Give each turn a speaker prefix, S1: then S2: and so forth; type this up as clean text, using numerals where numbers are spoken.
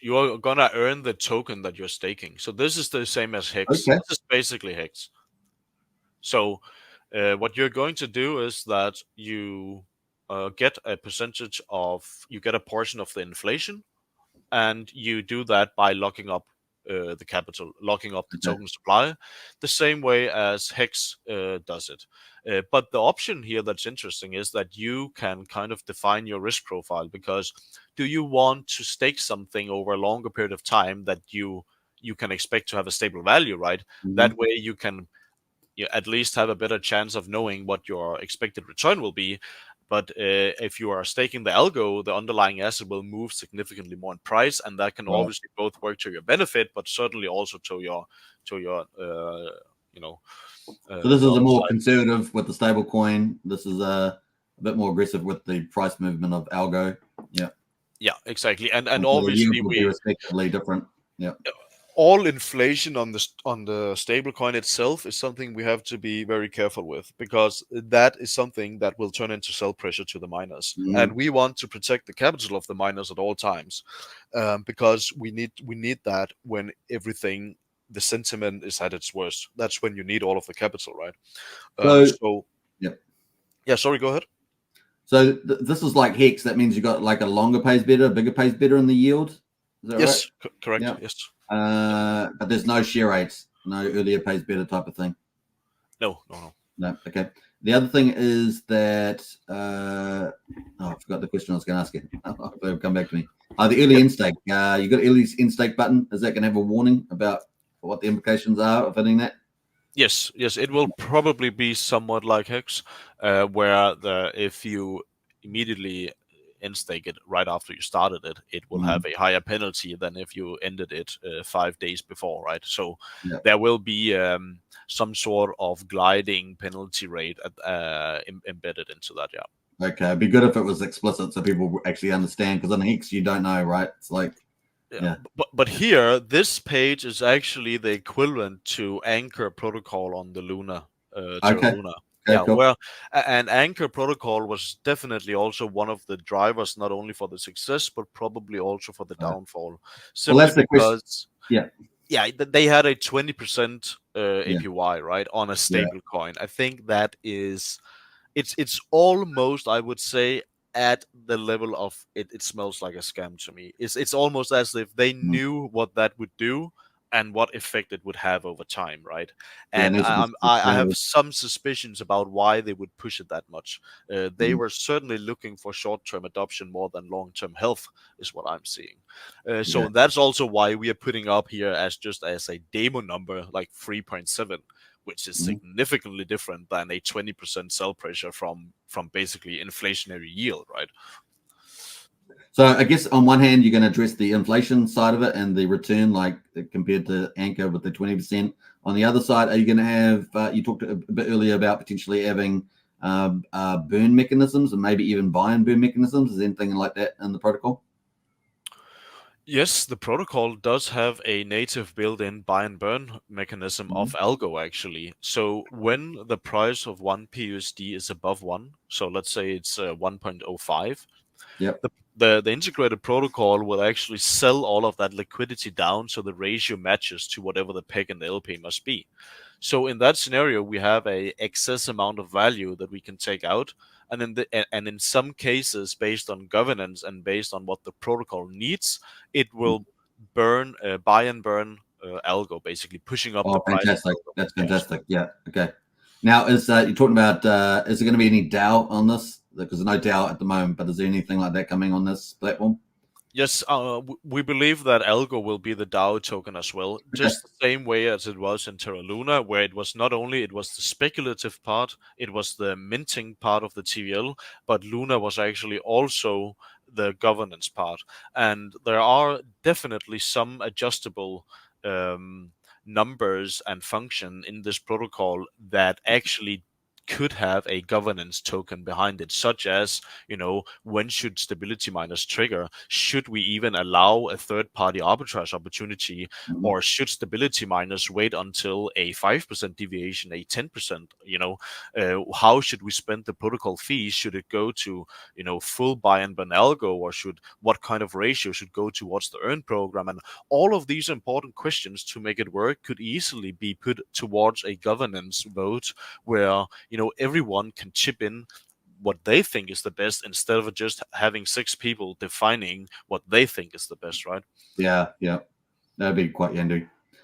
S1: you are gonna earn the token that you're staking. So this is the same as Hex.
S2: Okay.
S1: This is basically Hex. So what you're going to do is that you get a percentage of, you get a portion of the inflation, and you do that by locking up the capital, locking up the
S2: Okay.
S1: token supply, the same way as Hex does it. But the option here that's interesting is that you can kind of define your risk profile, because do you want to stake something over a longer period of time that you can expect to have a stable value, right?
S2: Mm-hmm.
S1: That way you can, you at least have a better chance of knowing what your expected return will be. But if you are staking the algo, the underlying asset will move significantly more in price, and that can
S2: Right.
S1: obviously both work to your benefit, but certainly also to your you know
S2: So this
S1: the
S2: is a
S1: other
S2: more
S1: side.
S2: conservative with the stable coin. This is a bit more aggressive with the price movement of algo. Yeah.
S1: Yeah, exactly, and
S2: And so the yields
S1: obviously
S2: will be respectively different. Yeah.
S1: all inflation on the stable coin itself is something we have to be very careful with, because that is something that will turn into sell pressure to the miners, and
S2: Mm-hmm.
S1: we want to protect the capital of the miners at all times, because we need that when everything, the sentiment is at its worst. That's when you need all of the capital, right?
S2: So
S1: So
S2: yeah.
S1: yeah, sorry, go ahead.
S2: So this is like Hex. That means you got like a longer pays better, a bigger pays better in the yield. Is that right?
S1: Yes, correct.
S2: Yeah.
S1: Yes.
S2: But there's no share rates, no earlier pays better type of thing.
S1: No, no, no.
S2: No. Okay. The other thing is that I forgot the question I was going to ask you. It'll come back to me. The early
S1: Yep.
S2: in-stake. You got early in-stake button. Is that going to have a warning about what the implications are of hitting that?
S1: Yes, yes, it will probably be somewhat like Hex, where if you immediately instake it right after you started it, it will have
S2: Mm,
S1: a higher penalty than if you ended it 5 days before, right? So
S2: yeah.
S1: there will be some sort of gliding penalty rate embedded into that. Yeah.
S2: Okay. It'd be good if it was explicit so people actually understand, because in Hex you don't know, right? It's like,
S1: Yeah,
S2: yeah.
S1: but here, this page is actually the equivalent to Anchor protocol on the Luna, Terra
S2: Okay.
S1: Luna.
S2: Okay.
S1: Yeah,
S2: Cool.
S1: where and Anchor protocol was definitely also one of the drivers, not only for the success, but probably also for the
S2: Uh,
S1: downfall.
S2: well,
S1: Simply
S2: that's the question.
S1: because,
S2: Yeah.
S1: yeah, they had a 20%
S2: Yeah.
S1: APY, right, on a
S2: Yeah.
S1: stable coin. I think that is, it's almost, I would say, at the level of it smells like a scam to me. It's almost as if they
S2: Mm.
S1: knew what that would do and what effect it would have over time, right?
S2: Yeah. It
S1: And
S2: needs to be
S1: I have
S2: sustainable.
S1: some suspicions about why they would push it that much. They
S2: Mm.
S1: were certainly looking for short-term adoption more than long-term health, is what I'm seeing.
S2: Yeah.
S1: So that's also why we are putting up here as just as a demo number, like 3.7, which is
S2: Mm.
S1: significantly different than a 20% sell pressure from basically inflationary yield, right?
S2: So I guess on one hand, you're going to address the inflation side of it and the return, like compared to Anchor with the 20%. On the other side, are you going to have? You talked a bit earlier about potentially having burn mechanisms and maybe even buy and burn mechanisms. Is anything like that in the protocol?
S1: Yes, the protocol does have a native built-in buy and burn mechanism
S2: Mm-hmm.
S1: of algo, actually. So when the price of one PUSD is above one, so let's say it's 1.05,
S2: Yep.
S1: the integrated protocol will actually sell all of that liquidity down so the ratio matches to whatever the peg and the LP must be. So in that scenario, we have a excess amount of value that we can take out, and in some cases, based on governance and based on what the protocol needs, it will burn buy and burn algo, basically pushing up the
S2: Oh,
S1: price of
S2: fantastic!
S1: algo.
S2: That's
S1: Yes.
S2: fantastic. Yeah. Okay. Now, is you're talking about? Is there going to be any DAO on this? Because there's no DAO at the moment, but is there anything like that coming on this platform?
S1: Yes, we believe that Algo will be the DAO token as well,
S2: Okay.
S1: just the same way as it was in Terra Luna, where it was not only it was the speculative part, it was the minting part of the TVL, but Luna was actually also the governance part. And there are definitely some adjustable um, numbers and function in this protocol that actually could have a governance token behind it, such as, when should stability miners trigger? Should we even allow a third party arbitrage opportunity,
S2: Mhm.
S1: or should stability miners wait until a 5% deviation, a 10%? How should we spend the protocol fees? Should it go to, full buy and burn algo, or what kind of ratio should go towards the earn program? And all of these important questions to make it work could easily be put towards a governance vote where, everyone can chip in what they think is the best, instead of just having 6 people defining what they think is the best, right?
S2: Yeah, that'd be quite handy.